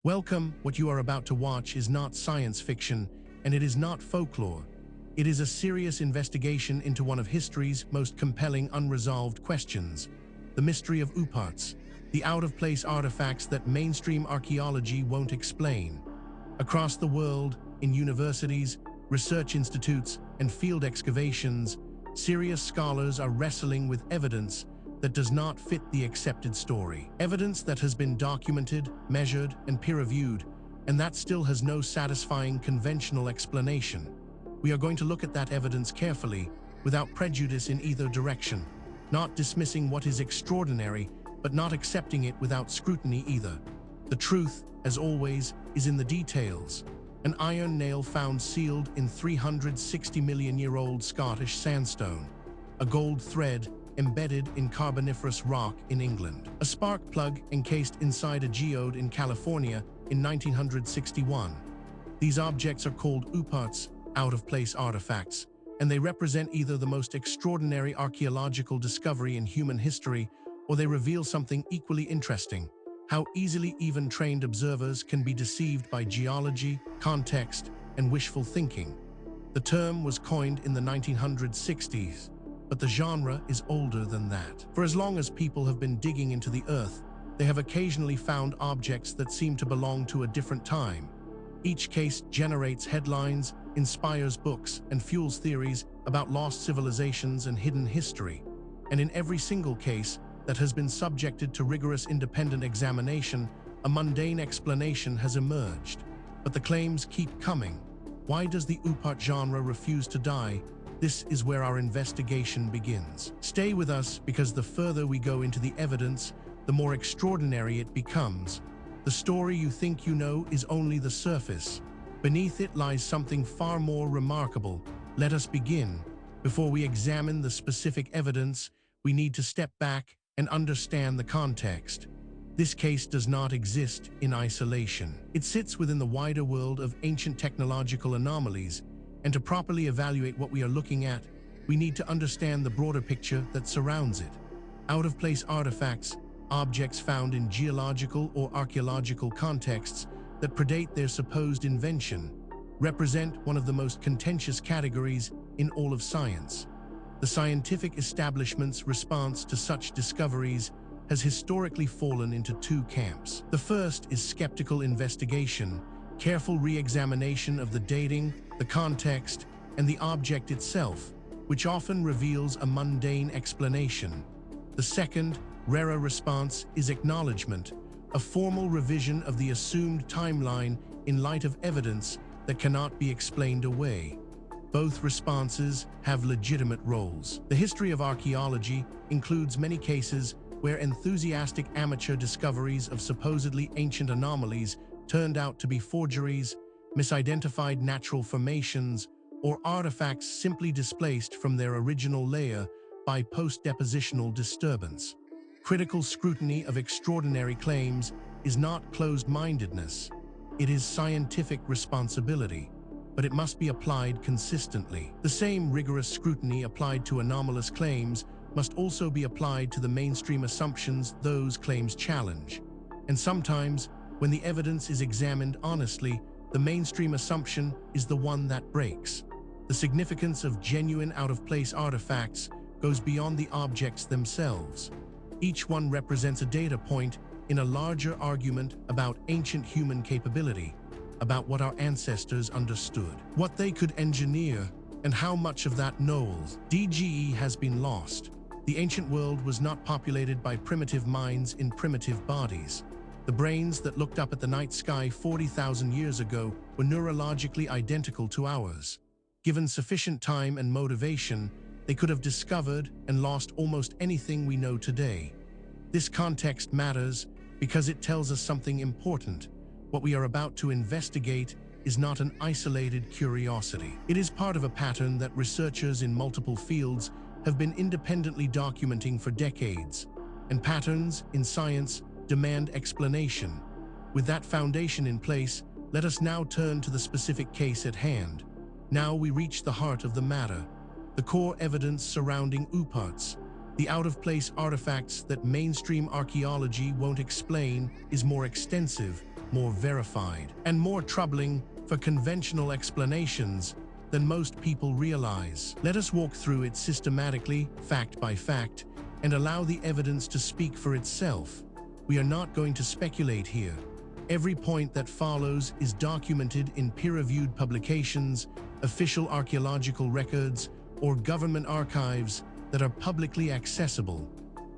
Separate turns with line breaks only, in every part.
Welcome. What you are about to watch is not science fiction, and it is not folklore. It is a serious investigation into one of history's most compelling unresolved questions, the mystery of Ooparts, the out-of-place artifacts that mainstream archaeology won't explain. Across the world, in universities, research institutes, and field excavations, serious scholars are wrestling with evidence that does not fit the accepted story. Evidence that has been documented, measured, and peer-reviewed, and that still has no satisfying conventional explanation. We are going to look at that evidence carefully, without prejudice in either direction, not dismissing what is extraordinary, but not accepting it without scrutiny either. The truth, as always, is in the details. An iron nail found sealed in 360-million-year-old Scottish sandstone. A gold thread embedded in Carboniferous rock in England. A spark plug encased inside a geode in California in 1961. These objects are called Ooparts, out-of-place artifacts, and they represent either the most extraordinary archaeological discovery in human history, or they reveal something equally interesting: how easily even trained observers can be deceived by geology, context, and wishful thinking. The term was coined in the 1960s, but the genre is older than that. For as long as people have been digging into the earth, they have occasionally found objects that seem to belong to a different time. Each case generates headlines, inspires books, and fuels theories about lost civilizations and hidden history. And in every single case that has been subjected to rigorous independent examination, a mundane explanation has emerged. But the claims keep coming. Why does the Oopart genre refuse to die? This is where our investigation begins. Stay with us, because the further we go into the evidence, the more extraordinary it becomes. The story you think you know is only the surface. Beneath it lies something far more remarkable. Let us begin. Before we examine the specific evidence, we need to step back and understand the context. This case does not exist in isolation. It sits within the wider world of ancient technological anomalies, and to properly evaluate what we are looking at, we need to understand the broader picture that surrounds it. Out-of-place artifacts, objects found in geological or archaeological contexts that predate their supposed invention, represent one of the most contentious categories in all of science. The scientific establishment's response to such discoveries has historically fallen into two camps. The first is skeptical investigation, careful re-examination of the dating, the context, and the object itself, which often reveals a mundane explanation. The second, rarer response is acknowledgement, a formal revision of the assumed timeline in light of evidence that cannot be explained away. Both responses have legitimate roles. The history of archaeology includes many cases where enthusiastic amateur discoveries of supposedly ancient anomalies turned out to be forgeries, misidentified natural formations, or artifacts simply displaced from their original layer by post-depositional disturbance. Critical scrutiny of extraordinary claims is not closed-mindedness. It is scientific responsibility, but it must be applied consistently. The same rigorous scrutiny applied to anomalous claims must also be applied to the mainstream assumptions those claims challenge. And sometimes, when the evidence is examined honestly, the mainstream assumption is the one that breaks. The significance of genuine out-of-place artifacts goes beyond the objects themselves. Each one represents a data point in a larger argument about ancient human capability, about what our ancestors understood, what they could engineer, and how much of that knowledge DGE has been lost. The ancient world was not populated by primitive minds in primitive bodies. The brains that looked up at the night sky 40,000 years ago were neurologically identical to ours. Given sufficient time and motivation, they could have discovered and lost almost anything we know today. This context matters because it tells us something important. What we are about to investigate is not an isolated curiosity. It is part of a pattern that researchers in multiple fields have been independently documenting for decades, and patterns in science demand explanation. With that foundation in place, let us now turn to the specific case at hand. Now we reach the heart of the matter, the core evidence surrounding Ooparts. The out-of-place artifacts that mainstream archaeology won't explain is more extensive more verified, and more troubling for conventional explanations than most people realize. Let us walk through it systematically, fact by fact, and allow the evidence to speak for itself. We are not going to speculate here. Every point that follows is documented in peer-reviewed publications, official archaeological records, or government archives that are publicly accessible.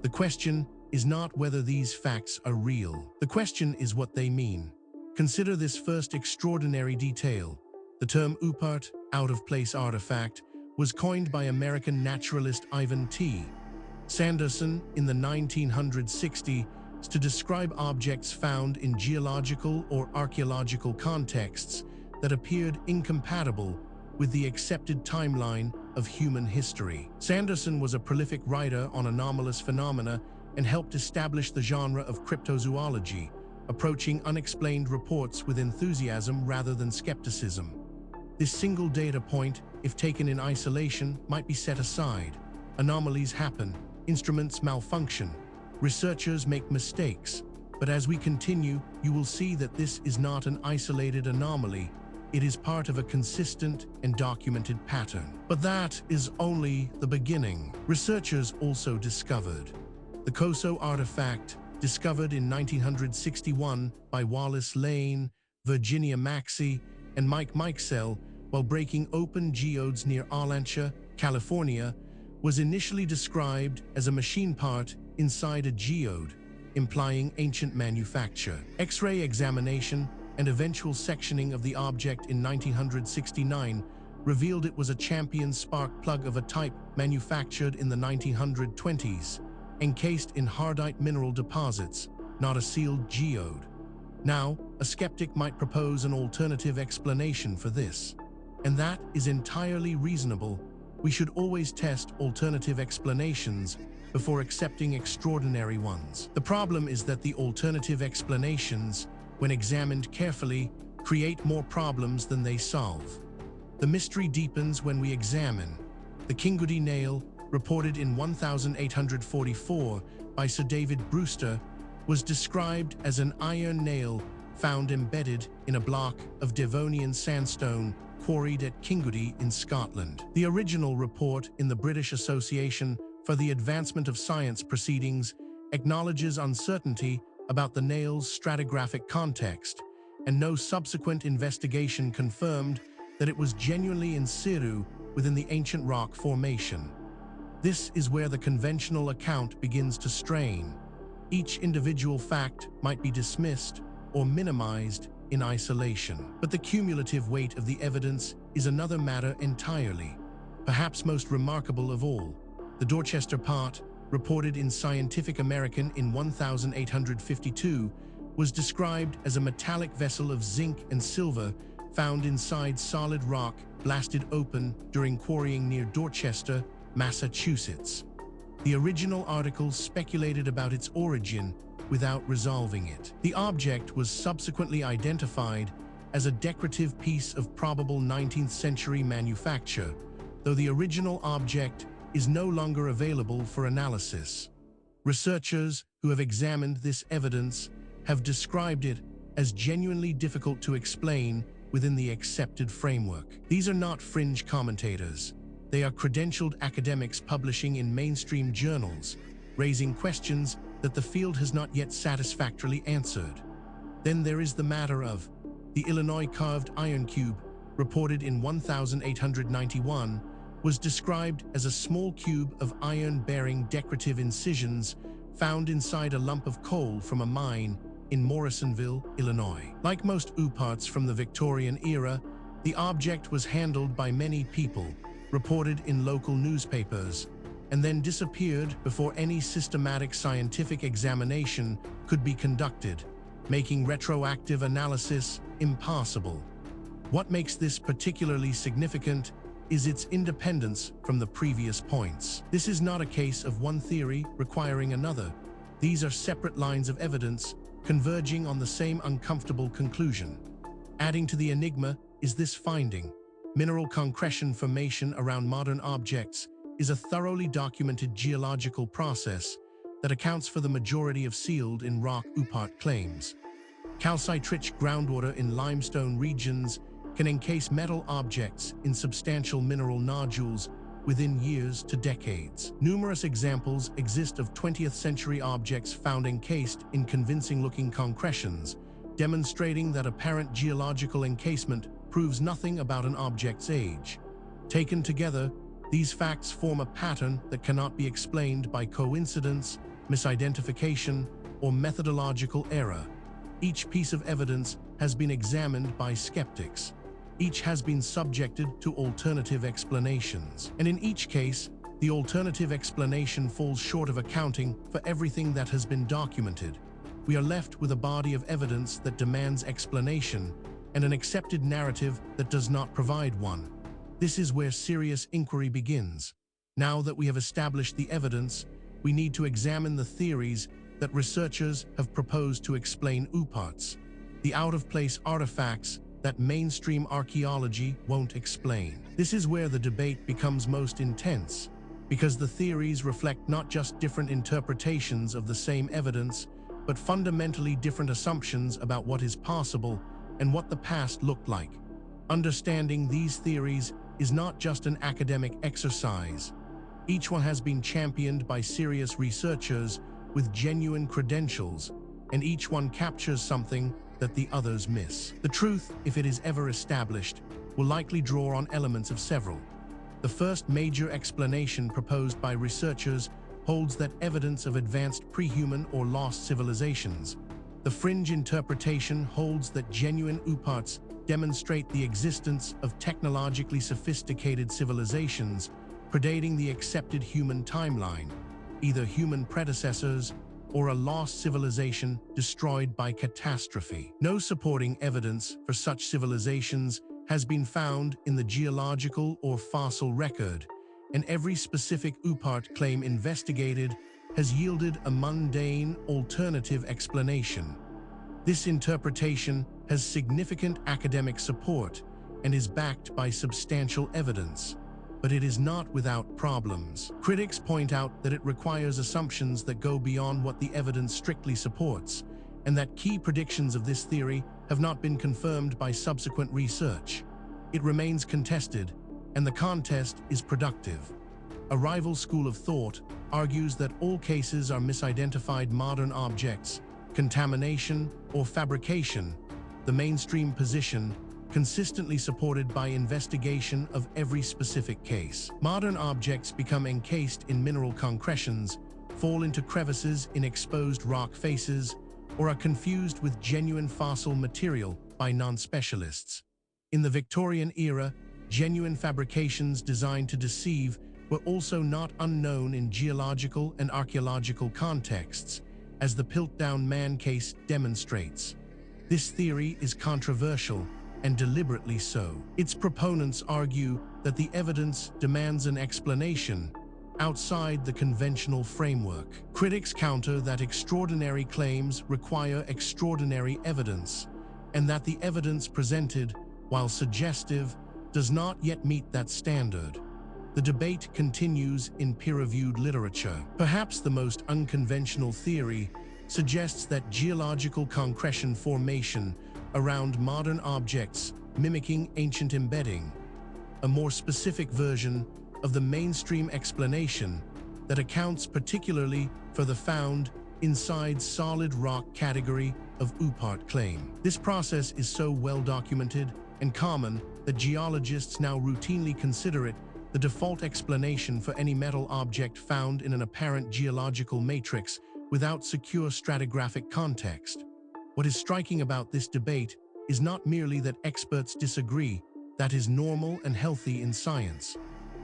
The question is not whether these facts are real. The question is what they mean. Consider this first extraordinary detail. The term oopart, out-of-place artifact, was coined by American naturalist Ivan T. Sanderson in the 1960s to describe objects found in geological or archaeological contexts that appeared incompatible with the accepted timeline of human history. Sanderson was a prolific writer on anomalous phenomena and helped establish the genre of cryptozoology, approaching unexplained reports with enthusiasm rather than skepticism. This single data point, if taken in isolation, might be set aside. Anomalies happen, instruments malfunction, researchers make mistakes, but as we continue, you will see that this is not an isolated anomaly. It is part of a consistent and documented pattern. But that is only the beginning. Researchers also discovered the Koso artifact, discovered in 1961 by Wallace Lane, Virginia Maxey, and Mike Mikesell while breaking open geodes near Arlancha, California, was initially described as a machine part inside a geode, implying ancient manufacture. X-ray examination and eventual sectioning of the object in 1969 revealed it was a champion spark plug of a type manufactured in the 1920s, encased in hardite mineral deposits, not a sealed geode. Now, a skeptic might propose an alternative explanation for this, and that is entirely reasonable. We should always test alternative explanations before accepting extraordinary ones. The problem is that the alternative explanations, when examined carefully, create more problems than they solve. The mystery deepens when we examine. The Kingudi nail, reported in 1844 by Sir David Brewster, was described as an iron nail found embedded in a block of Devonian sandstone quarried at Kingudi in Scotland. The original report in the British Association for the Advancement of Science proceedings acknowledges uncertainty about the nail's stratigraphic context, and no subsequent investigation confirmed that it was genuinely in situ within the ancient rock formation. This is where the conventional account begins to strain. Each individual fact might be dismissed or minimized in isolation. But the cumulative weight of the evidence is another matter entirely. Perhaps most remarkable of all, the Dorchester part, reported in Scientific American in 1852, was described as a metallic vessel of zinc and silver found inside solid rock blasted open during quarrying near Dorchester, Massachusetts. The original article speculated about its origin without resolving it. The object was subsequently identified as a decorative piece of probable 19th century manufacture, though the original object is no longer available for analysis. Researchers who have examined this evidence have described it as genuinely difficult to explain within the accepted framework. These are not fringe commentators. They are credentialed academics publishing in mainstream journals, raising questions that the field has not yet satisfactorily answered. Then there is the matter of the Illinois carved iron cube, reported in 1891, was described as a small cube of iron-bearing decorative incisions found inside a lump of coal from a mine in Morrisonville, Illinois. Like most ooparts from the Victorian era, the object was handled by many people, reported in local newspapers, and then disappeared before any systematic scientific examination could be conducted, making retroactive analysis impossible. What makes this particularly significant is its independence from the previous points. This is not a case of one theory requiring another. These are separate lines of evidence converging on the same uncomfortable conclusion. Adding to the enigma is this finding: mineral concretion formation around modern objects is a thoroughly documented geological process that accounts for the majority of sealed in rock oopart claims. Calcite-rich groundwater in limestone regions can encase metal objects in substantial mineral nodules within years to decades. Numerous examples exist of 20th century objects found encased in convincing-looking concretions, demonstrating that apparent geological encasement proves nothing about an object's age. Taken together, these facts form a pattern that cannot be explained by coincidence, misidentification, or methodological error. Each piece of evidence has been examined by skeptics. Each has been subjected to alternative explanations. And in each case, the alternative explanation falls short of accounting for everything that has been documented. We are left with a body of evidence that demands explanation and an accepted narrative that does not provide one. This is where serious inquiry begins. Now that we have established the evidence, we need to examine the theories that researchers have proposed to explain Ooparts, the out-of-place artifacts that mainstream archaeology won't explain. This is where the debate becomes most intense, because the theories reflect not just different interpretations of the same evidence, but fundamentally different assumptions about what is possible and what the past looked like. Understanding these theories is not just an academic exercise. Each one has been championed by serious researchers with genuine credentials, and each one captures something that the others miss. The truth, if it is ever established, will likely draw on elements of several. The first major explanation proposed by researchers holds that evidence of advanced pre-human or lost civilizations. The fringe interpretation holds that genuine Ooparts demonstrate the existence of technologically sophisticated civilizations predating the accepted human timeline, either human predecessors or a lost civilization destroyed by catastrophe. No supporting evidence for such civilizations has been found in the geological or fossil record, and every specific Oopart claim investigated has yielded a mundane alternative explanation. This interpretation has significant academic support and is backed by substantial evidence, but it is not without problems. Critics point out that it requires assumptions that go beyond what the evidence strictly supports, and that key predictions of this theory have not been confirmed by subsequent research. It remains contested, and the contest is productive. A rival school of thought argues that all cases are misidentified modern objects, contamination, or fabrication. The mainstream position, consistently supported by investigation of every specific case. Modern objects become encased in mineral concretions, fall into crevices in exposed rock faces, or are confused with genuine fossil material by non-specialists. In the Victorian era, genuine fabrications designed to deceive were also not unknown in geological and archaeological contexts, as the Piltdown Man case demonstrates. This theory is controversial, and deliberately so. Its proponents argue that the evidence demands an explanation outside the conventional framework. Critics counter that extraordinary claims require extraordinary evidence, and that the evidence presented, while suggestive, does not yet meet that standard. The debate continues in peer-reviewed literature. Perhaps the most unconventional theory suggests that geological concretion formation around modern objects mimicking ancient embedding, a more specific version of the mainstream explanation that accounts particularly for the found inside solid rock category of Oopart claim. This process is so well documented and common that geologists now routinely consider it the default explanation for any metal object found in an apparent geological matrix without secure stratigraphic context. What is striking about this debate is not merely that experts disagree. That is normal and healthy in science.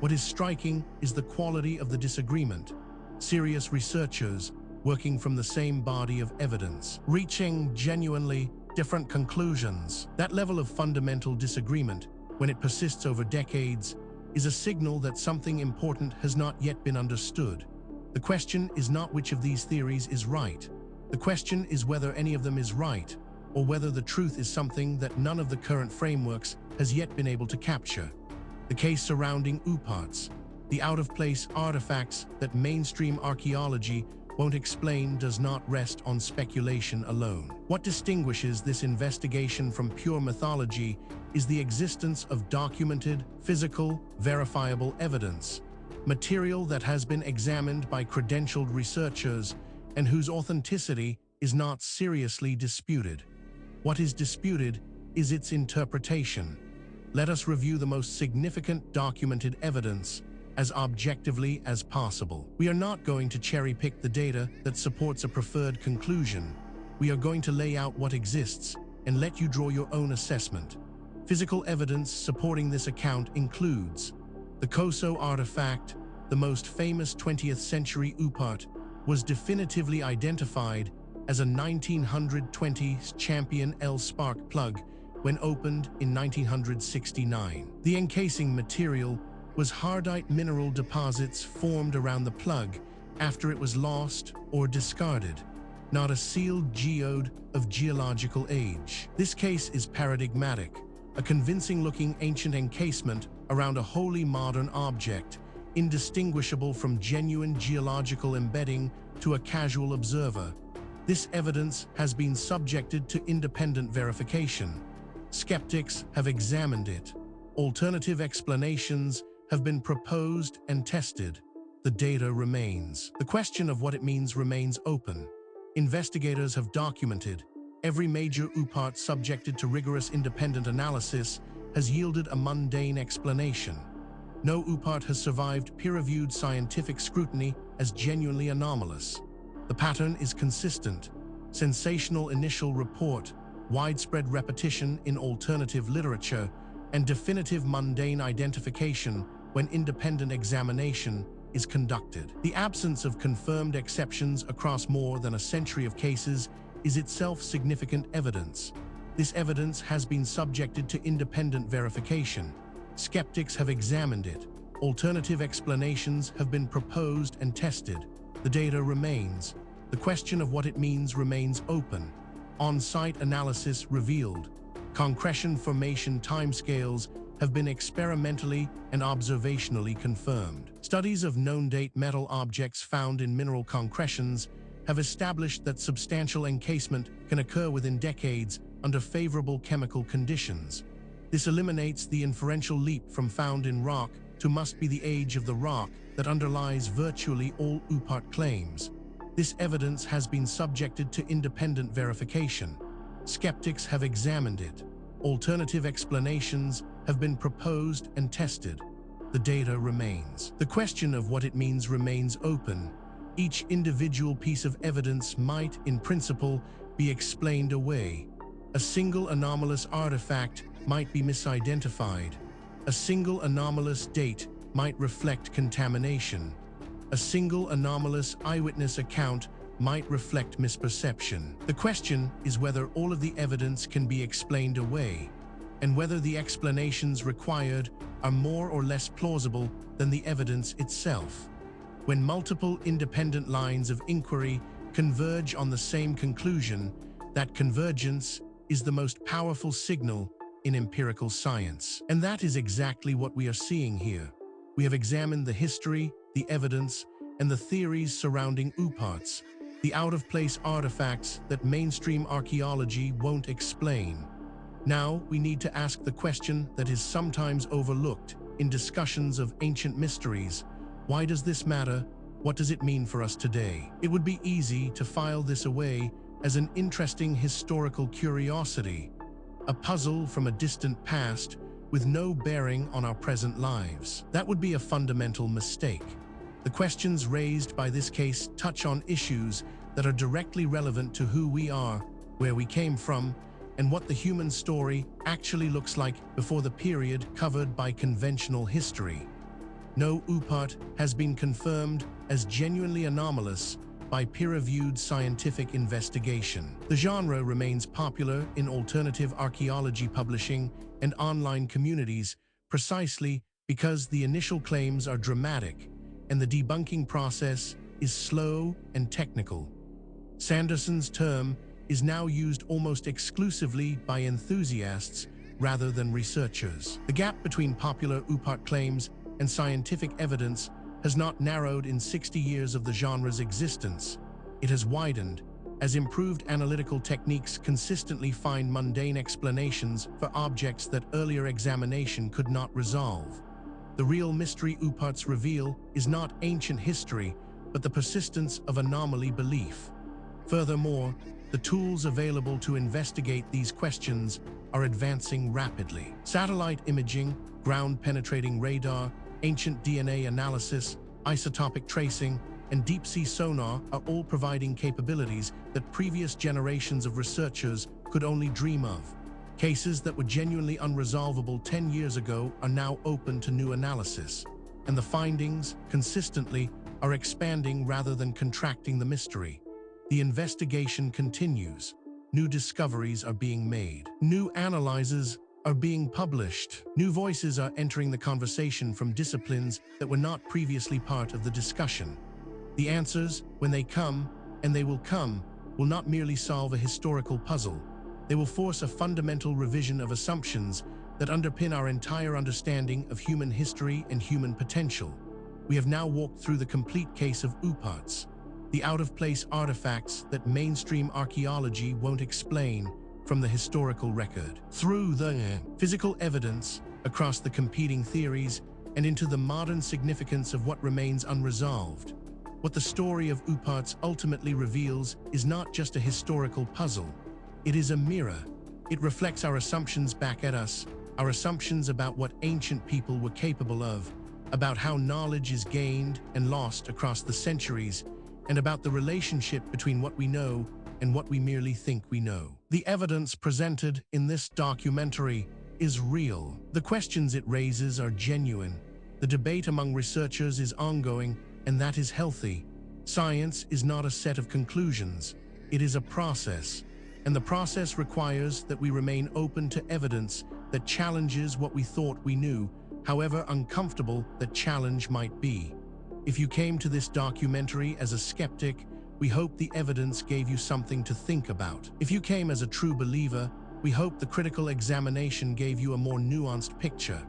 What is striking is the quality of the disagreement. Serious researchers, working from the same body of evidence, reaching genuinely different conclusions. That level of fundamental disagreement, when it persists over decades, is a signal that something important has not yet been understood. The question is not which of these theories is right. The question is whether any of them is right, or whether the truth is something that none of the current frameworks has yet been able to capture. The case surrounding Ooparts, the out-of-place artifacts that mainstream archaeology won't explain does not rest on speculation alone. What distinguishes this investigation from pure mythology is the existence of documented, physical, verifiable evidence, material that has been examined by credentialed researchers and whose authenticity is not seriously disputed. What is disputed is its interpretation. Let us review the most significant documented evidence as objectively as possible. We are not going to cherry-pick the data that supports a preferred conclusion. We are going to lay out what exists and let you draw your own assessment. Physical evidence supporting this account includes the Koso artifact, the most famous 20th century Oopart, was definitively identified as a 1920 Champion L spark plug when opened in 1969. The encasing material was hardite mineral deposits formed around the plug after it was lost or discarded, not a sealed geode of geological age. This case is paradigmatic, a convincing-looking ancient encasement around a wholly modern object, indistinguishable from genuine geological embedding to a casual observer. This evidence has been subjected to independent verification. Skeptics have examined it. Alternative explanations have been proposed and tested. The data remains. The question of what it means remains open. Investigators have documented every major Oopart subjected to rigorous independent analysis has yielded a mundane explanation. No Oopart has survived peer-reviewed scientific scrutiny as genuinely anomalous. The pattern is consistent. Sensational initial report, widespread repetition in alternative literature, and definitive mundane identification when independent examination is conducted. The absence of confirmed exceptions across more than a century of cases is itself significant evidence. This evidence has been subjected to independent verification. Skeptics have examined it. Alternative explanations have been proposed and tested. The data remains. The question of what it means remains open. On-site analysis revealed. Concretion formation timescales have been experimentally and observationally confirmed. Studies of known-date metal objects found in mineral concretions have established that substantial encasement can occur within decades under favorable chemical conditions. This eliminates the inferential leap from found in rock to must be the age of the rock that underlies virtually all Oopart claims. This evidence has been subjected to independent verification. Skeptics have examined it. Alternative explanations have been proposed and tested. The data remains. The question of what it means remains open. Each individual piece of evidence might, in principle, be explained away. A single anomalous artifact might be misidentified. A single anomalous date might reflect contamination. A single anomalous eyewitness account might reflect misperception. The question is whether all of the evidence can be explained away, and whether the explanations required are more or less plausible than the evidence itself. When multiple independent lines of inquiry converge on the same conclusion, that convergence is the most powerful signal in empirical science. And that is exactly what we are seeing here. We have examined the history, the evidence, and the theories surrounding Ooparts, the out-of-place artifacts that mainstream archaeology won't explain. Now, we need to ask the question that is sometimes overlooked in discussions of ancient mysteries. Why does this matter? What does it mean for us today? It would be easy to file this away as an interesting historical curiosity, a puzzle from a distant past with no bearing on our present lives. That would be a fundamental mistake. The questions raised by this case touch on issues that are directly relevant to who we are, where we came from, and what the human story actually looks like before the period covered by conventional history. No Oopart has been confirmed as genuinely anomalous by peer-reviewed scientific investigation. The genre remains popular in alternative archaeology publishing and online communities precisely because the initial claims are dramatic and the debunking process is slow and technical. Sanderson's term is now used almost exclusively by enthusiasts rather than researchers. The gap between popular Oopart claims and scientific evidence has not narrowed in 60 years of the genre's existence. It has widened, as improved analytical techniques consistently find mundane explanations for objects that earlier examination could not resolve. The real mystery Ooparts reveal is not ancient history, but the persistence of anomaly belief. Furthermore, the tools available to investigate these questions are advancing rapidly. Satellite imaging, ground-penetrating radar, ancient DNA analysis, isotopic tracing, and deep-sea sonar are all providing capabilities that previous generations of researchers could only dream of. Cases that were genuinely unresolvable 10 years ago are now open to new analysis, and the findings, consistently, are expanding rather than contracting the mystery. The investigation continues. New discoveries are being made. New analyses are being published. New voices are entering the conversation from disciplines that were not previously part of the discussion. The answers, when they come, and they will come, will not merely solve a historical puzzle. They will force a fundamental revision of assumptions that underpin our entire understanding of human history and human potential. We have now walked through the complete case of Ooparts, the out-of-place artifacts that mainstream archaeology won't explain from the historical record, through the physical evidence, across the competing theories, and into the modern significance of what remains unresolved. What the story of Ooparts ultimately reveals is not just a historical puzzle. It is a mirror. It reflects our assumptions back at us, our assumptions about what ancient people were capable of, about how knowledge is gained and lost across the centuries, and about the relationship between what we know and what we merely think we know. The evidence presented in this documentary is real. The questions it raises are genuine. The debate among researchers is ongoing, and that is healthy. Science is not a set of conclusions. It is a process. And the process requires that we remain open to evidence that challenges what we thought we knew, however uncomfortable that challenge might be. If you came to this documentary as a skeptic, we hope the evidence gave you something to think about. If you came as a true believer, we hope the critical examination gave you a more nuanced picture.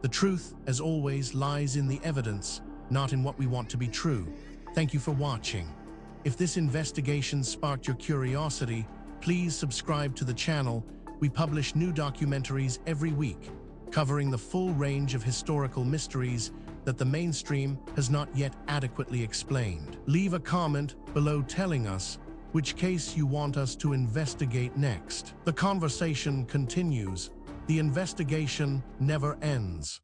The truth, as always, lies in the evidence, not in what we want to be true. Thank you for watching. If this investigation sparked your curiosity, please subscribe to the channel. We publish new documentaries every week, covering the full range of historical mysteries that the mainstream has not yet adequately explained. Leave a comment below telling us which case you want us to investigate next. The conversation continues. The investigation never ends.